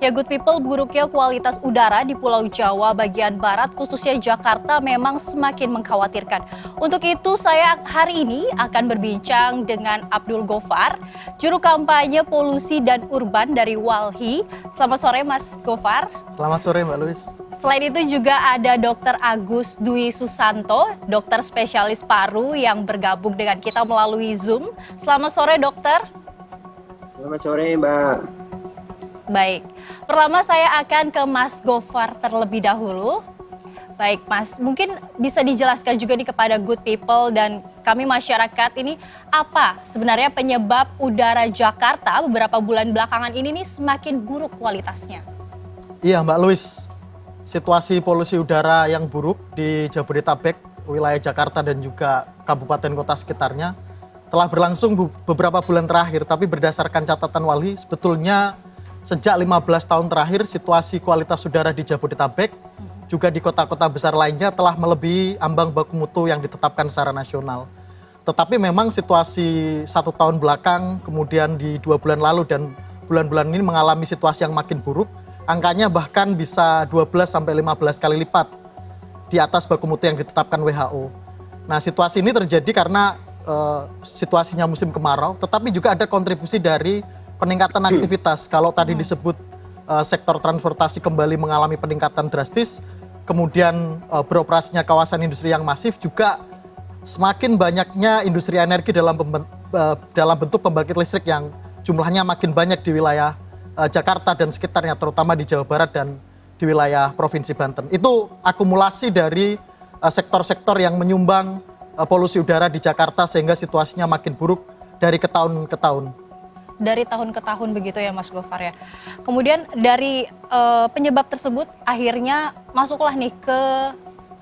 Ya, good people, buruknya kualitas udara di Pulau Jawa bagian barat, khususnya Jakarta, memang semakin mengkhawatirkan. Untuk itu, saya hari ini akan berbincang dengan Abdul Gofar, juru kampanye polusi dan urban dari Walhi. Selamat sore, Mas Gofar. Selamat sore, Mbak Luis. Selain itu juga ada Dr. Agus Dwi Susanto, dokter spesialis paru yang bergabung dengan kita melalui Zoom. Selamat sore, dokter. Selamat sore, Mbak. Baik, pertama saya akan ke Mas Gofar terlebih dahulu. Baik Mas, mungkin bisa dijelaskan juga nih kepada good people dan kami masyarakat ini, apa sebenarnya penyebab udara Jakarta beberapa bulan belakangan ini nih semakin buruk kualitasnya? Iya Mbak Luis, situasi polusi udara yang buruk di Jabodetabek, wilayah Jakarta dan juga kabupaten kota sekitarnya telah berlangsung beberapa bulan terakhir, tapi berdasarkan catatan Walhi sebetulnya sejak 15 tahun terakhir, situasi kualitas udara di Jabodetabek, juga di kota-kota besar lainnya telah melebihi ambang baku mutu yang ditetapkan secara nasional. Tetapi memang situasi 1 tahun belakang, kemudian di 2 bulan lalu dan bulan-bulan ini mengalami situasi yang makin buruk. Angkanya bahkan bisa 12-15 kali lipat di atas baku mutu yang ditetapkan WHO. Nah, situasi ini terjadi karena situasinya musim kemarau, tetapi juga ada kontribusi dari peningkatan aktivitas. Kalau tadi disebut sektor transportasi kembali mengalami peningkatan drastis, kemudian beroperasinya kawasan industri yang masif, juga semakin banyaknya industri energi dalam bentuk pembangkit listrik yang jumlahnya makin banyak di wilayah Jakarta dan sekitarnya, terutama di Jawa Barat dan di wilayah Provinsi Banten. Itu akumulasi dari sektor-sektor yang menyumbang polusi udara di Jakarta sehingga situasinya makin buruk dari tahun ke tahun. Dari tahun ke tahun begitu ya Mas Gofar ya. Kemudian dari penyebab tersebut akhirnya masuklah nih ke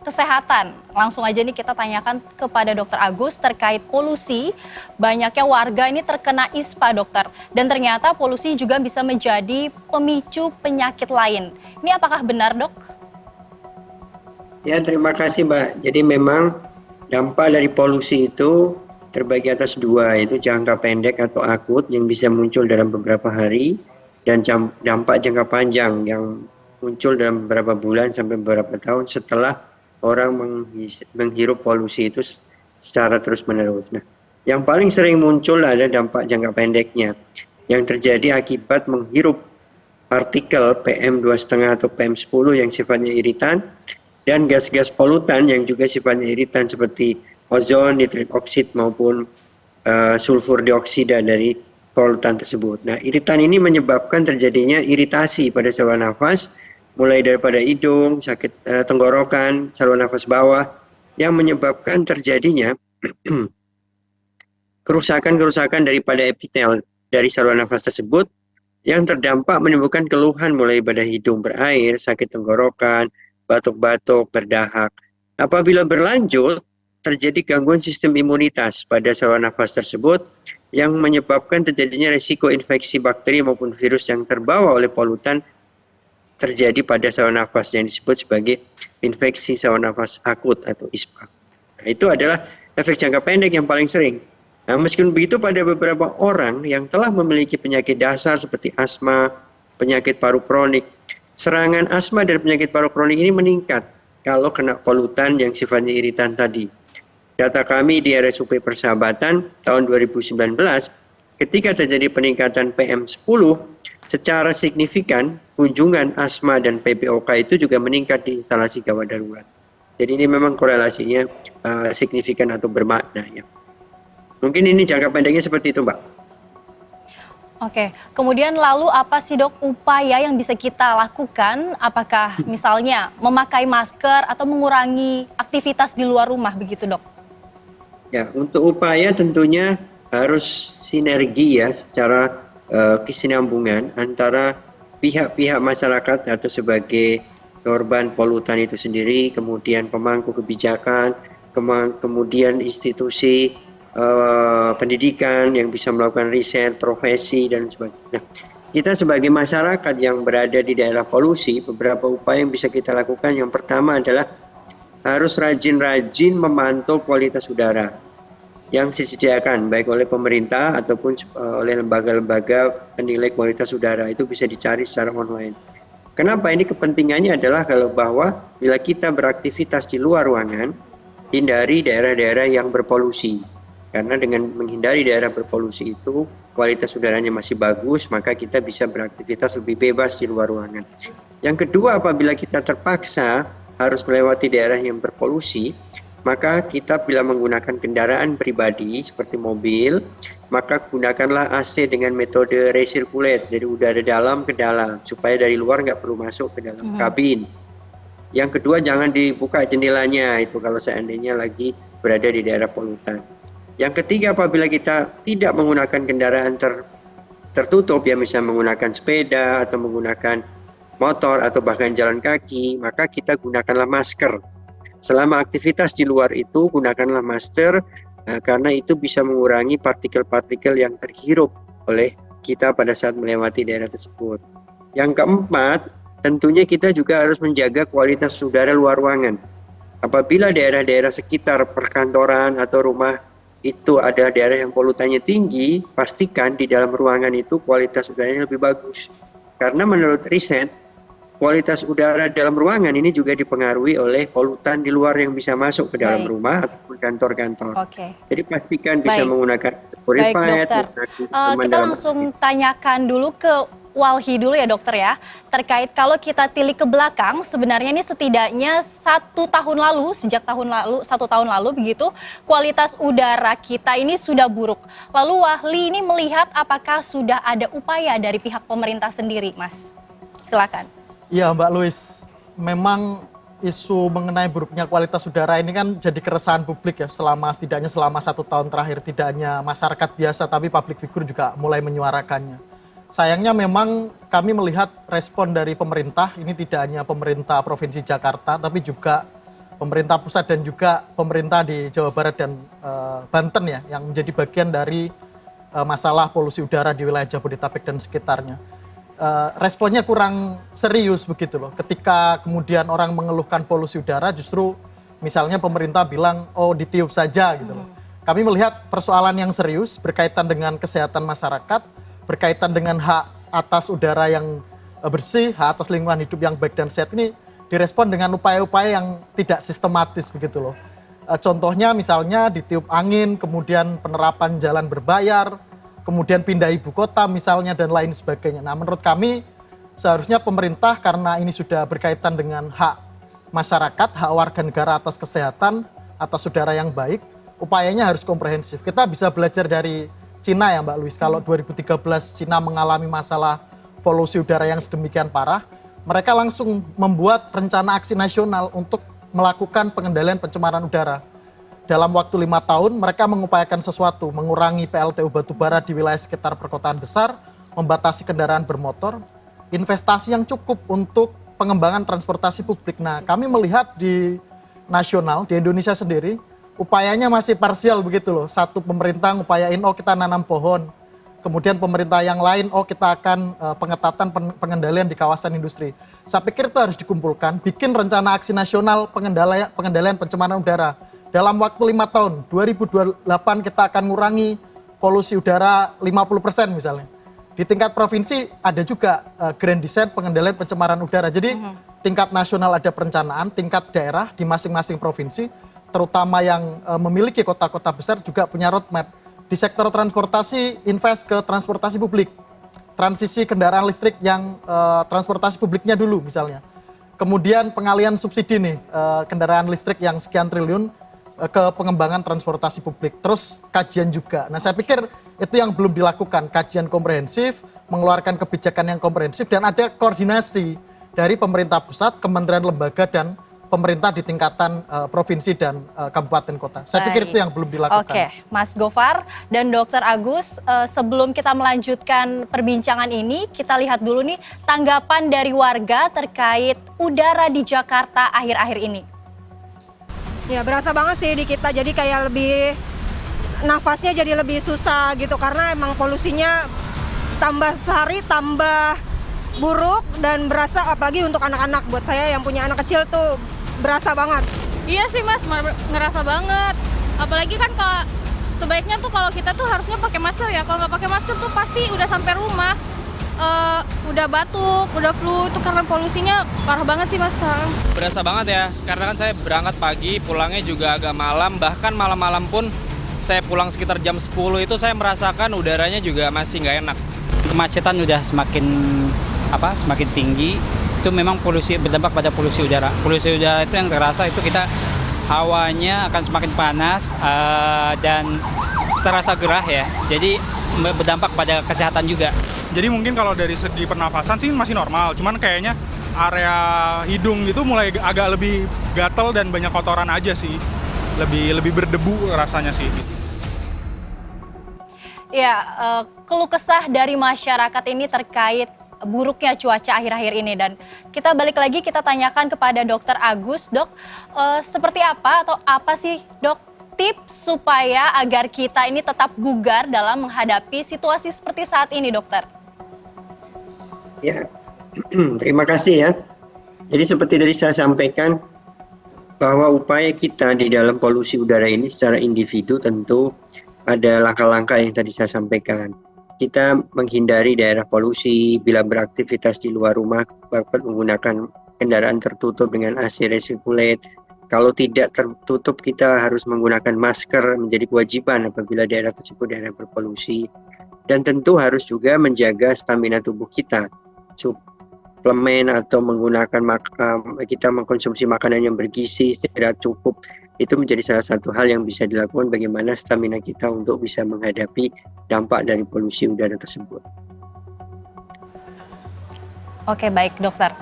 kesehatan. Langsung aja nih kita tanyakan kepada Dr. Agus terkait polusi. Banyaknya warga ini terkena ISPA, dokter. Dan ternyata polusi juga bisa menjadi pemicu penyakit lain. Ini apakah benar, Dok? Ya, terima kasih, Mbak. Jadi memang dampak dari polusi itu terbagi atas 2, yaitu jangka pendek atau akut yang bisa muncul dalam beberapa hari, dan dampak jangka panjang yang muncul dalam beberapa bulan sampai beberapa tahun setelah orang menghirup polusi itu secara terus-menerus. Nah, yang paling sering muncul ada dampak jangka pendeknya yang terjadi akibat menghirup partikel PM2,5 atau PM10 yang sifatnya iritan dan gas-gas polutan yang juga sifatnya iritan seperti ozon, nitrit oksid maupun sulfur dioksida dari polutan tersebut. Nah, iritan ini menyebabkan terjadinya iritasi pada saluran nafas, mulai daripada hidung, sakit tenggorokan, saluran nafas bawah, yang menyebabkan terjadinya kerusakan-kerusakan daripada epitel dari saluran nafas tersebut, yang terdampak menimbulkan keluhan mulai pada hidung berair, sakit tenggorokan, batuk-batuk, berdahak. Apabila berlanjut, terjadi gangguan sistem imunitas pada saluran nafas tersebut yang menyebabkan terjadinya risiko infeksi bakteri maupun virus yang terbawa oleh polutan terjadi pada saluran nafas yang disebut sebagai infeksi saluran nafas akut atau ISPA. Nah, itu adalah efek jangka pendek yang paling sering. Nah, meskipun begitu, pada beberapa orang yang telah memiliki penyakit dasar seperti asma, penyakit paru kronik, serangan asma dan penyakit paru kronik ini meningkat kalau kena polutan yang sifatnya iritan tadi. Data kami di RSUP Persahabatan tahun 2019, ketika terjadi peningkatan PM10, secara signifikan kunjungan asma dan PPOK itu juga meningkat di instalasi gawat darurat. Jadi ini memang korelasinya signifikan atau bermakna ya. Mungkin ini jangka pendeknya seperti itu, Mbak. Oke, kemudian lalu apa sih dok upaya yang bisa kita lakukan? Apakah misalnya memakai masker atau mengurangi aktivitas di luar rumah begitu dok? Ya, untuk upaya tentunya harus sinergi ya, secara kesinambungan antara pihak-pihak masyarakat atau sebagai korban polutan itu sendiri, kemudian pemangku kebijakan, kemudian institusi pendidikan yang bisa melakukan riset, profesi, dan sebagainya. Nah, kita sebagai masyarakat yang berada di daerah polusi, beberapa upaya yang bisa kita lakukan. Yang pertama adalah harus rajin-rajin memantau kualitas udara. yang disediakan baik oleh pemerintah ataupun oleh lembaga-lembaga penilai kualitas udara. Itu bisa dicari secara online. Kenapa? Ini kepentingannya adalah bahwa bila kita beraktivitas di luar ruangan, hindari daerah-daerah yang berpolusi. Karena dengan menghindari daerah berpolusi itu, kualitas udaranya masih bagus, maka kita bisa beraktivitas lebih bebas di luar ruangan. Yang kedua, apabila kita terpaksa harus melewati daerah yang berpolusi, maka kita bila menggunakan kendaraan pribadi seperti mobil, maka gunakanlah AC dengan metode recirculate, dari udara dalam ke dalam, supaya dari luar nggak perlu masuk ke dalam kabin. Yang kedua, jangan dibuka jendelanya, itu kalau seandainya lagi berada di daerah polutan. Yang ketiga, apabila kita tidak menggunakan kendaraan tertutup, ya misalnya menggunakan sepeda atau menggunakan motor atau bahkan jalan kaki, maka kita gunakanlah masker. Selama aktivitas di luar itu, gunakanlah masker karena itu bisa mengurangi partikel-partikel yang terhirup oleh kita pada saat melewati daerah tersebut. Yang keempat, tentunya kita juga harus menjaga kualitas udara luar ruangan. Apabila daerah-daerah sekitar perkantoran atau rumah itu ada daerah yang polutannya tinggi, pastikan di dalam ruangan itu kualitas udaranya lebih bagus. Karena menurut riset, kualitas udara dalam ruangan ini juga dipengaruhi oleh polutan di luar yang bisa masuk ke dalam rumah ataupun kantor-kantor. Jadi pastikan bisa menggunakan purified. Kita langsung tanyakan dulu ke Walhi dulu ya dokter ya, terkait kalau kita tilik ke belakang, sebenarnya ini setidaknya 1 tahun lalu, sejak 1 tahun lalu begitu, kualitas udara kita ini sudah buruk. Lalu Walhi ini melihat apakah sudah ada upaya dari pihak pemerintah sendiri, Mas? Silakan. Iya Mbak Louis, memang isu mengenai buruknya kualitas udara ini kan jadi keresahan publik ya, setidaknya selama 1 tahun terakhir, tidak hanya masyarakat biasa tapi public figure juga mulai menyuarakannya. Sayangnya memang kami melihat respon dari pemerintah, ini tidak hanya pemerintah Provinsi Jakarta, tapi juga pemerintah pusat dan juga pemerintah di Jawa Barat dan Banten ya, yang menjadi bagian dari masalah polusi udara di wilayah Jabodetabek dan sekitarnya. Responnya kurang serius begitu loh, ketika kemudian orang mengeluhkan polusi udara justru misalnya pemerintah bilang, oh ditiup saja gitu loh. Kami melihat persoalan yang serius berkaitan dengan kesehatan masyarakat, berkaitan dengan hak atas udara yang bersih, hak atas lingkungan hidup yang baik dan sehat ini direspon dengan upaya-upaya yang tidak sistematis begitu loh. Contohnya misalnya ditiup angin, kemudian penerapan jalan berbayar, kemudian pindah ibu kota misalnya dan lain sebagainya. Nah menurut kami seharusnya pemerintah karena ini sudah berkaitan dengan hak masyarakat, hak warga negara atas kesehatan, atas udara yang baik, upayanya harus komprehensif. Kita bisa belajar dari Cina ya Mbak Louis, kalau 2013 Cina mengalami masalah polusi udara yang sedemikian parah, mereka langsung membuat rencana aksi nasional untuk melakukan pengendalian pencemaran udara. Dalam waktu 5 tahun mereka mengupayakan sesuatu, mengurangi PLTU batubara di wilayah sekitar perkotaan besar, membatasi kendaraan bermotor, investasi yang cukup untuk pengembangan transportasi publik. Nah kami melihat di nasional, di Indonesia sendiri, upayanya masih parsial begitu loh. Satu pemerintah ngupayain, oh kita nanam pohon. Kemudian pemerintah yang lain, oh kita akan pengetatan pengendalian di kawasan industri. Saya pikir itu harus dikumpulkan, bikin rencana aksi nasional pengendalian pencemaran udara. Dalam waktu 5 tahun, 2028 kita akan mengurangi polusi udara 50% misalnya. Di tingkat provinsi ada juga grand design pengendalian pencemaran udara. Jadi tingkat nasional ada perencanaan, tingkat daerah di masing-masing provinsi, terutama yang memiliki kota-kota besar juga punya roadmap. Di sektor transportasi, invest ke transportasi publik. Transisi kendaraan listrik yang transportasi publiknya dulu misalnya. Kemudian pengalian subsidi nih, kendaraan listrik yang sekian triliun ke pengembangan transportasi publik. Terus kajian juga. Nah saya pikir itu yang belum dilakukan, kajian komprehensif, mengeluarkan kebijakan yang komprehensif, dan ada koordinasi dari pemerintah pusat, kementerian lembaga, dan pemerintah di tingkatan provinsi dan kabupaten kota. Saya pikir itu yang belum dilakukan. Oke, Mas Gofar dan Dr. Agus, sebelum kita melanjutkan perbincangan ini, kita lihat dulu nih tanggapan dari warga terkait udara di Jakarta akhir-akhir ini. Ya berasa banget sih di kita, jadi kayak lebih, nafasnya jadi lebih susah gitu, karena emang polusinya tambah sehari tambah buruk dan berasa, apalagi untuk anak-anak. Buat saya yang punya anak kecil tuh berasa banget. Iya sih Mas, ngerasa banget. Apalagi kan kalau sebaiknya tuh kalau kita tuh harusnya pakai masker ya. Kalau nggak pakai masker tuh pasti udah sampai rumah udah batuk, udah flu, itu karena polusinya parah banget sih Mas sekarang. Berasa banget ya, karena kan saya berangkat pagi, pulangnya juga agak malam, bahkan malam-malam pun saya pulang sekitar jam 10 itu saya merasakan udaranya juga masih nggak enak. Kemacetan udah semakin tinggi, itu memang polusi berdampak pada polusi udara. Polusi udara itu yang terasa itu kita hawanya akan semakin panas dan terasa gerah ya, jadi berdampak pada kesehatan juga. Jadi mungkin kalau dari segi pernafasan sih masih normal, cuman kayaknya area hidung itu mulai agak lebih gatel dan banyak kotoran aja sih. Lebih berdebu rasanya sih. Ya, keluh kesah dari masyarakat ini terkait buruknya cuaca akhir-akhir ini, dan kita balik lagi kita tanyakan kepada Dokter Agus. Dok, seperti apa atau apa sih Dok tips supaya agar kita ini tetap bugar dalam menghadapi situasi seperti saat ini, Dokter? Ya, terima kasih ya. Jadi seperti tadi saya sampaikan bahwa upaya kita di dalam polusi udara ini secara individu tentu ada langkah-langkah yang tadi saya sampaikan. Kita menghindari daerah polusi, bila beraktivitas di luar rumah dapat menggunakan kendaraan tertutup dengan AC recirculate. Kalau tidak tertutup kita harus menggunakan masker, menjadi kewajiban apabila daerah tersebut daerah berpolusi. Dan tentu harus juga menjaga stamina tubuh kita. Suplemen atau kita mengkonsumsi makanan yang bergizi secara cukup, itu menjadi salah satu hal yang bisa dilakukan bagaimana stamina kita untuk bisa menghadapi dampak dari polusi udara tersebut. Oke, baik Dokter.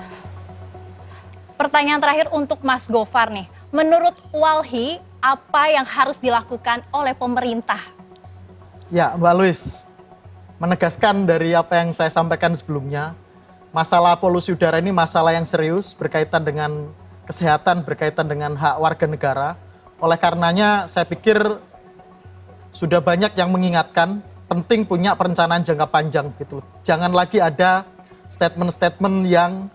Pertanyaan terakhir untuk Mas Gofar nih. Menurut Walhi, apa yang harus dilakukan oleh pemerintah? Ya, Mbak Luis, menegaskan dari apa yang saya sampaikan sebelumnya, masalah polusi udara ini masalah yang serius berkaitan dengan kesehatan, berkaitan dengan hak warga negara. Oleh karenanya saya pikir sudah banyak yang mengingatkan penting punya perencanaan jangka panjang gitu. Jangan lagi ada statement-statement yang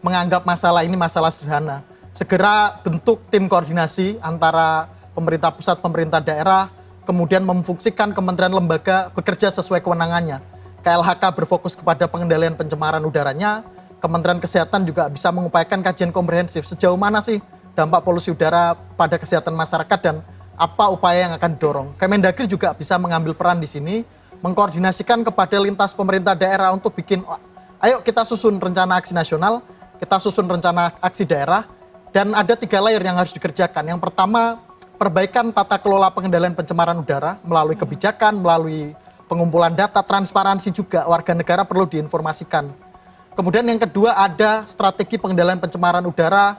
menganggap masalah ini masalah sederhana. Segera bentuk tim koordinasi antara pemerintah pusat, pemerintah daerah, kemudian memfungsikan kementerian lembaga bekerja sesuai kewenangannya. KLHK berfokus kepada pengendalian pencemaran udaranya, Kementerian Kesehatan juga bisa mengupayakan kajian komprehensif sejauh mana sih dampak polusi udara pada kesehatan masyarakat dan apa upaya yang akan didorong. Kemendagri juga bisa mengambil peran di sini, mengkoordinasikan kepada lintas pemerintah daerah untuk bikin, ayo kita susun rencana aksi nasional, kita susun rencana aksi daerah, dan ada 3 layer yang harus dikerjakan. Yang pertama, perbaikan tata kelola pengendalian pencemaran udara melalui kebijakan, melalui pengumpulan data, transparansi juga, warga negara perlu diinformasikan. Kemudian yang kedua ada strategi pengendalian pencemaran udara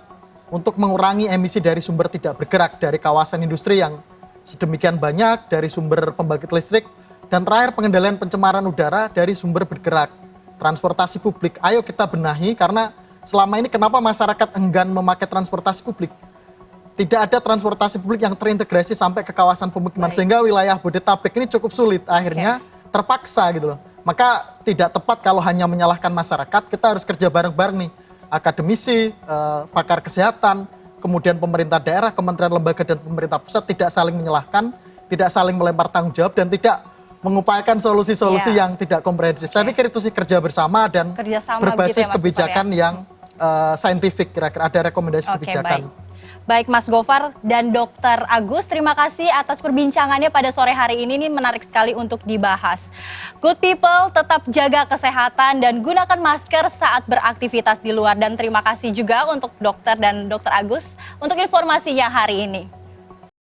untuk mengurangi emisi dari sumber tidak bergerak, dari kawasan industri yang sedemikian banyak, dari sumber pembangkit listrik, dan terakhir pengendalian pencemaran udara dari sumber bergerak, transportasi publik. Ayo kita benahi, karena selama ini kenapa masyarakat enggan memakai transportasi publik? Tidak ada transportasi publik yang terintegrasi sampai ke kawasan pemukiman, sehingga wilayah Bodetabek ini cukup sulit, akhirnya terpaksa gitu loh. Maka tidak tepat kalau hanya menyalahkan masyarakat, kita harus kerja bareng-bareng nih. Akademisi, pakar kesehatan, kemudian pemerintah daerah, kementerian lembaga dan pemerintah pusat tidak saling menyalahkan, tidak saling melempar tanggung jawab, dan tidak mengupayakan solusi-solusi yang tidak komprehensif. Saya pikir itu sih kerja bersama dan berbasis kebijakan yang saintifik, kira-kira ada rekomendasi kebijakan. Baik Mas Gofar dan Dokter Agus, terima kasih atas perbincangannya pada sore hari ini menarik sekali untuk dibahas. Good people, tetap jaga kesehatan dan gunakan masker saat beraktivitas di luar. Dan terima kasih juga untuk Dokter dan Dokter Agus untuk informasinya hari ini.